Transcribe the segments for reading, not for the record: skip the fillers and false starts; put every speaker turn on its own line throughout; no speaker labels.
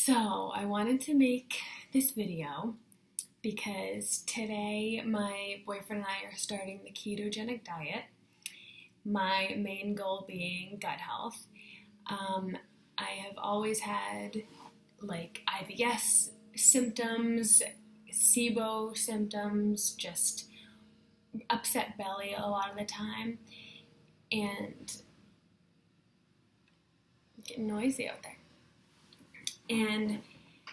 So I wanted to make this video because today my boyfriend and I are starting the ketogenic diet. My main goal being gut health. I have always had like IBS symptoms, SIBO symptoms, just upset belly a lot of the time, and getting noisy out there. And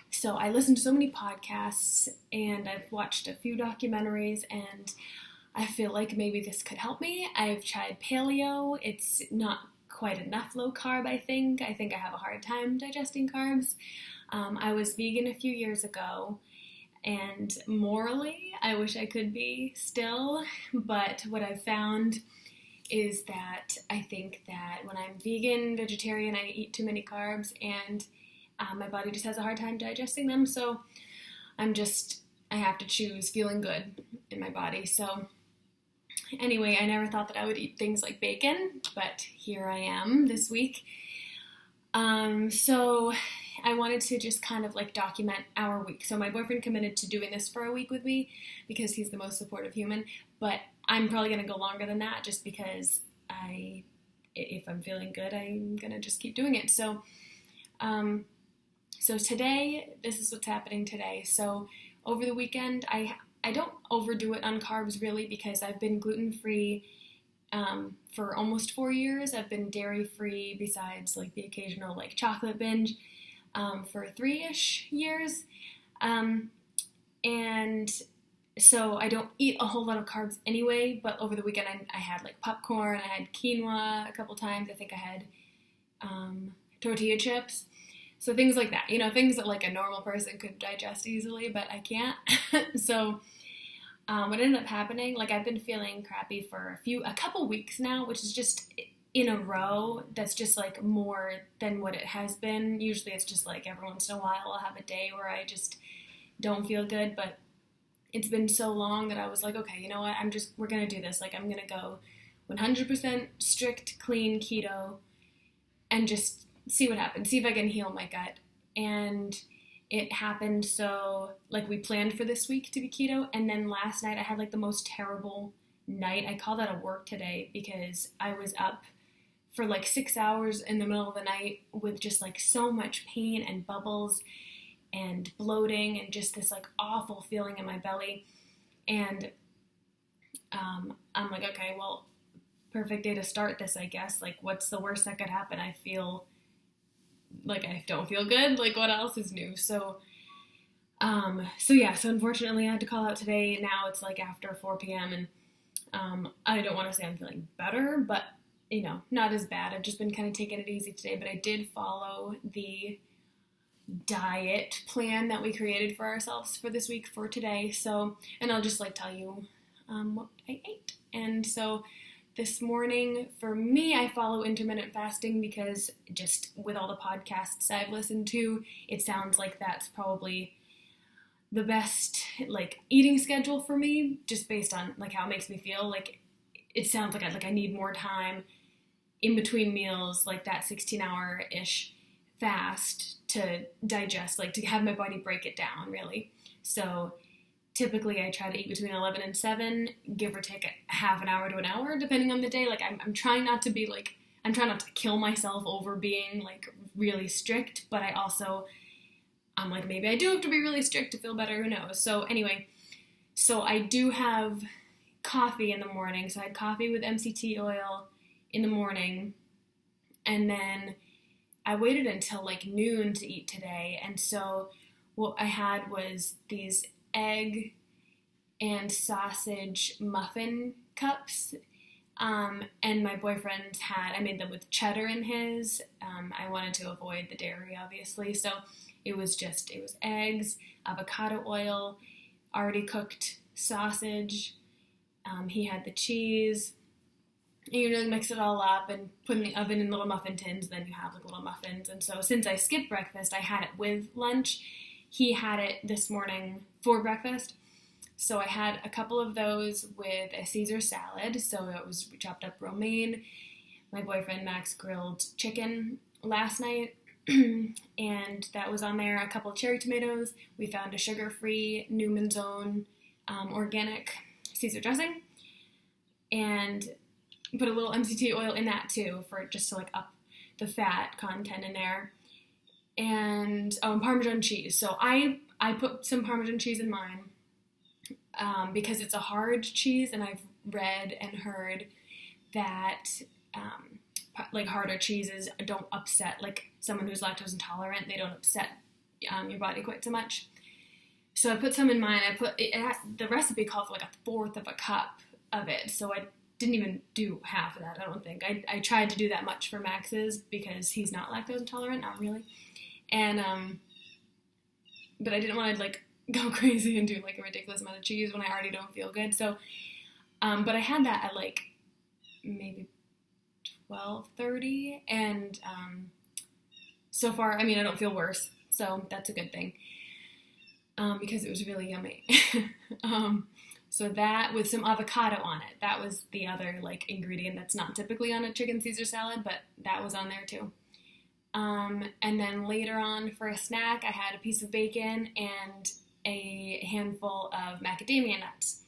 so I listened to so many podcasts and I've watched a few documentaries, and I feel like maybe this could help me. I've tried paleo. It's not quite enough low carb, I think. I have a hard time digesting carbs. I was vegan a few years ago, and morally, I wish I could be still, but what I've found is that I think that when I'm vegan, vegetarian, I eat too many carbs, and my body just has a hard time digesting them, so I have to choose feeling good in my body. So anyway, I never thought that I would eat things like bacon, but here I am this week. So I wanted to just kind of like document our week. So my boyfriend committed to doing this for a week with me because he's the most supportive human, but I'm probably going to go longer than that just because if I'm feeling good, I'm going to just keep doing it. So today, this is what's happening today. So over the weekend, I don't overdo it on carbs really because I've been gluten-free for almost 4 years. I've been dairy-free besides like the occasional like chocolate binge for 3-ish years. And so I don't eat a whole lot of carbs anyway, but over the weekend I had like popcorn, I had quinoa a couple times, I think I had tortilla chips. So things like that, things that like a normal person could digest easily, but I can't. So what ended up happening, like I've been feeling crappy for a couple weeks now, which is just in a row. That's just like more than what it has been. Usually it's just like every once in a while I'll have a day where I just don't feel good, but it's been so long that I was like, okay, you know what, we're going to do this. Like I'm going to go 100% strict, clean keto and just see what happens, see if I can heal my gut. And it happened. So like we planned for this week to be keto, and then last night I had like the most terrible night. I called out of work today because I was up for like 6 hours in the middle of the night with just like so much pain and bubbles and bloating and just this like awful feeling in my belly. And I'm like, okay, well, perfect day to start this, I guess. Like, what's the worst that could happen? I feel like I don't feel good. Like, what else is new? So unfortunately I had to call out today. Now it's like after 4 p.m. and I don't want to say I'm feeling better, but not as bad. I've just been kind of taking it easy today, but I did follow the diet plan that we created for ourselves for this week for today. So, and I'll just like tell you what I ate. And so this morning, for me, I follow intermittent fasting because just with all the podcasts I've listened to, it sounds like that's probably the best like eating schedule for me, just based on like how it makes me feel. Like it sounds like I need more time in between meals, like that 16-hour-ish fast to digest, like to have my body break it down really. So typically I try to eat between 11 and 7, give or take a half an hour to an hour, depending on the day. Like I'm trying not to be like, I'm trying not to kill myself over being like really strict, but I'm like, maybe I do have to be really strict to feel better, who knows? So anyway, so I do have coffee in the morning. So I had coffee with MCT oil in the morning, and then I waited until like noon to eat today. And so what I had was these egg and sausage muffin cups. And my boyfriend I made them with cheddar in his. I wanted to avoid the dairy, obviously. So it was eggs, avocado oil, already cooked sausage. He had the cheese. And mix it all up and put in the oven in little muffin tins. Then you have like little muffins. And so since I skipped breakfast, I had it with lunch. He had it this morning for breakfast. So I had a couple of those with a Caesar salad. So it was chopped up romaine. My boyfriend Max grilled chicken last night. and that was on there. A couple of cherry tomatoes. We found a sugar-free Newman's Own organic Caesar dressing, and put a little MCT oil in that too, for just to like up the fat content in there. And Parmesan cheese. So I put some Parmesan cheese in mine because it's a hard cheese, and I've read and heard that like harder cheeses don't upset, like someone who's lactose intolerant, they don't upset your body quite so much. So I put some in mine. The recipe called for like 1/4 of a cup of it, so I didn't even do half of that, I don't think. I tried to do that much for Max's because he's not lactose intolerant, not really. And but I didn't want to like go crazy and do like a ridiculous amount of cheese when I already don't feel good. So but I had that at like maybe 12:30, and so far, I mean, I don't feel worse, so that's a good thing, because it was really yummy. So that with some avocado on it, that was the other like ingredient that's not typically on a chicken Caesar salad, but that was on there too. And then later on for a snack, I had a piece of bacon and a handful of macadamia nuts,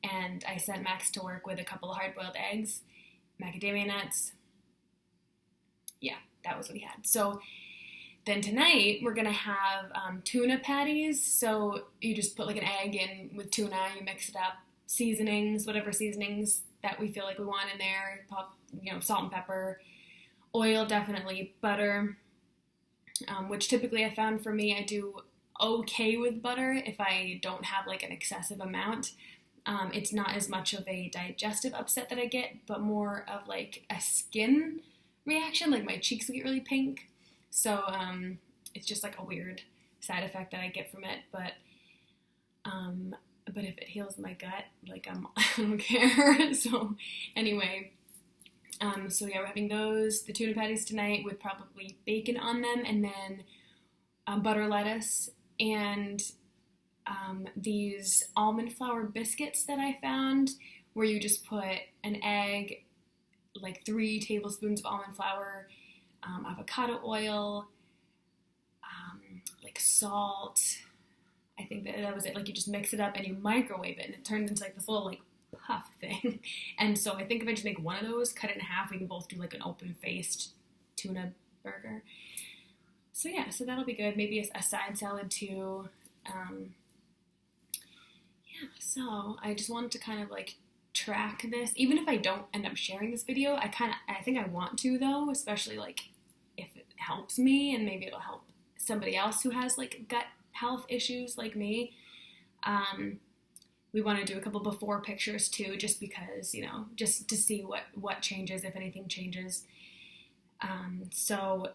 and I sent Max to work with a couple of hard-boiled eggs, macadamia nuts. Yeah, that was what he had. So then tonight we're gonna have tuna patties. So you just put like an egg in with tuna, you mix it up, seasonings, whatever seasonings that we feel like we want in there, pop, salt and pepper, oil definitely, butter, which typically I found for me I do okay with butter if I don't have like an excessive amount. It's not as much of a digestive upset that I get, but more of like a skin reaction, like my cheeks get really pink. So it's just like a weird side effect that I get from it. But if it heals my gut, like I don't care. So anyway, so yeah, we're having the tuna patties tonight with probably bacon on them, and then butter lettuce, and these almond flour biscuits that I found, where you just put an egg, like 3 tablespoons of almond flour, avocado oil, like salt. I think that was it. Like you just mix it up and you microwave it, and it turns into like this little like puff thing. And so I think if I just make one of those, cut it in half, we can both do like an open-faced tuna burger. So yeah, so that'll be good. Maybe a side salad too. So I just wanted to kind of like track this, even if I don't end up sharing this video. I think I want to though, especially like if it helps me, and maybe it'll help somebody else who has like gut health issues like me. We want to do a couple before pictures too, just because, just to see what changes, if anything changes. So,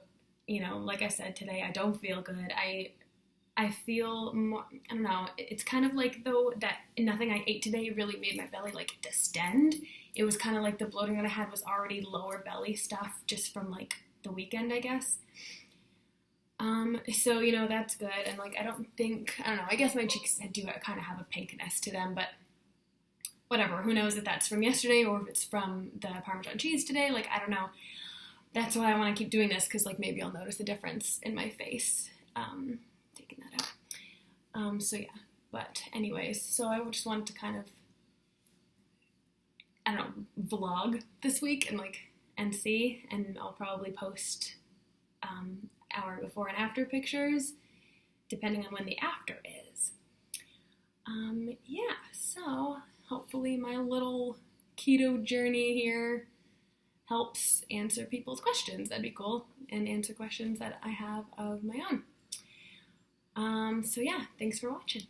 like I said today, I don't feel good. I feel more, I don't know, it's kind of like though that nothing I ate today really made my belly like distend. It was kind of like the bloating that I had was already lower belly stuff just from like the weekend, I guess. So, that's good. And like, I don't know, I guess my cheeks do kind of have a pinkness to them, but whatever, who knows if that's from yesterday or if it's from the Parmesan cheese today. Like, I don't know. That's why I want to keep doing this, because like maybe I'll notice a difference in my face. Taking that out. So yeah, but anyways, so I just wanted to kind of, I don't know, vlog this week and see, and I'll probably post our before and after pictures, depending on when the after is. Yeah, so hopefully my little keto journey here helps answer people's questions. That'd be cool, and answer questions that I have of my own. So yeah, thanks for watching.